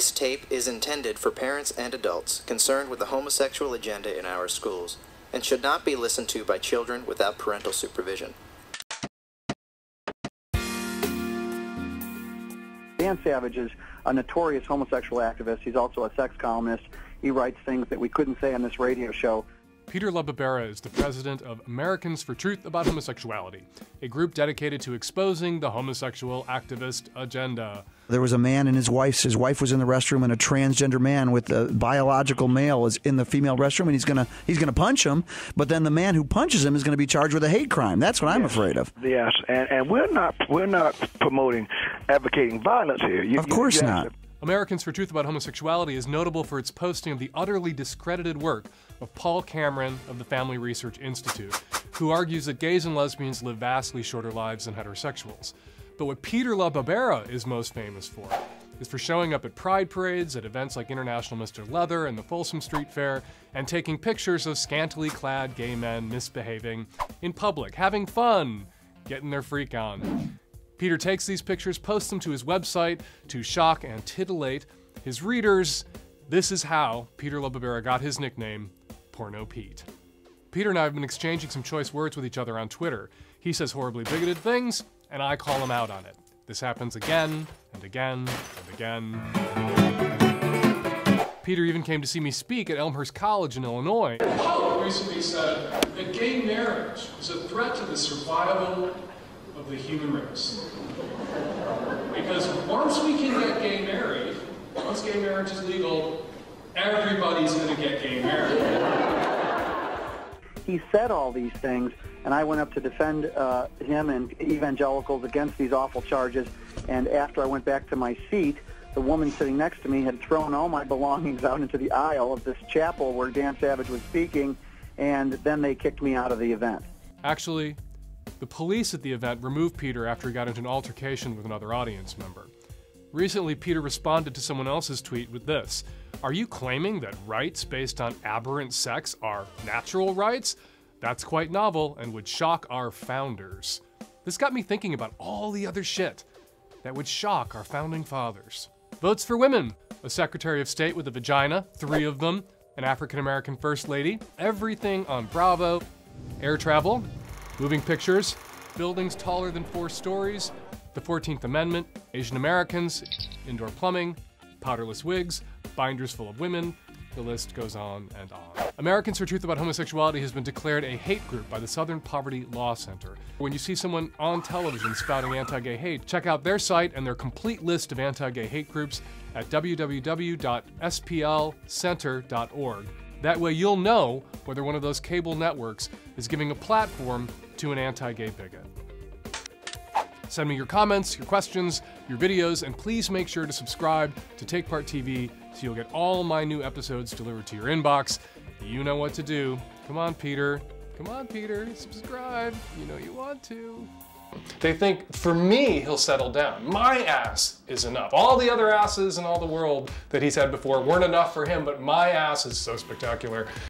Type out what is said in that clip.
This tape is intended for parents and adults concerned with the homosexual agenda in our schools and should not be listened to by children without parental supervision. Dan Savage is a notorious homosexual activist. He's also a sex columnist. He writes things that we couldn't say on this radio show. Peter LaBarbera is the president of Americans for Truth About Homosexuality, a group dedicated to exposing the homosexual activist agenda. There was a man and his wife was in the restroom, and a transgender man with a biological male is in the female restroom, and he's gonna punch him, but then the man who punches him is going to be charged with a hate crime. That's what I'm afraid of. Yes, and we're not promoting, advocating violence here. Of course not. Americans for Truth About Homosexuality is notable for its posting of the utterly discredited work of Paul Cameron of the Family Research Institute, who argues that gays and lesbians live vastly shorter lives than heterosexuals. But what Peter LaBarbera is most famous for is for showing up at pride parades, at events like International Mr. Leather and the Folsom Street Fair, and taking pictures of scantily clad gay men misbehaving in public, having fun, getting their freak on. Peter takes these pictures, posts them to his website to shock and titillate his readers. This is how Peter LaBarbera got his nickname, Porno Pete. Peter and I have been exchanging some choice words with each other on Twitter. He says horribly bigoted things, and I call him out on it. This happens again and again and again. Peter even came to see me speak at Elmhurst College in Illinois. Paul recently said that gay marriage is a threat to the survival of the human race. Because once we can get gay married, once gay marriage is legal, everybody's gonna get gay married. He said all these things, and I went up to defend him and evangelicals against these awful charges, and after I went back to my seat, the woman sitting next to me had thrown all my belongings out into the aisle of this chapel where Dan Savage was speaking, and then they kicked me out of the event. Actually, the police at the event removed Peter after he got into an altercation with another audience member. Recently, Peter responded to someone else's tweet with this: "Are you claiming that rights based on aberrant sex are natural rights? That's quite novel and would shock our founders." This got me thinking about all the other shit that would shock our founding fathers. Votes for women, a Secretary of State with a vagina, 3 of them, an African-American First Lady, everything on Bravo, air travel, moving pictures, buildings taller than 4 stories, the 14th Amendment, Asian Americans, indoor plumbing, powderless wigs, binders full of women, the list goes on and on. Americans for Truth About Homosexuality has been declared a hate group by the Southern Poverty Law Center. When you see someone on television spouting anti-gay hate, check out their site and their complete list of anti-gay hate groups at www.splcenter.org. That way you'll know whether one of those cable networks is giving a platform to an anti-gay bigot. Send me your comments, your questions, your videos, and please make sure to subscribe to TakePart TV so you'll get all my new episodes delivered to your inbox. You know what to do. Come on, Peter. Come on, Peter. Subscribe. You know you want to. They think, for me, he'll settle down. My ass is enough. All the other asses in all the world that he's had before weren't enough for him, but my ass is so spectacular.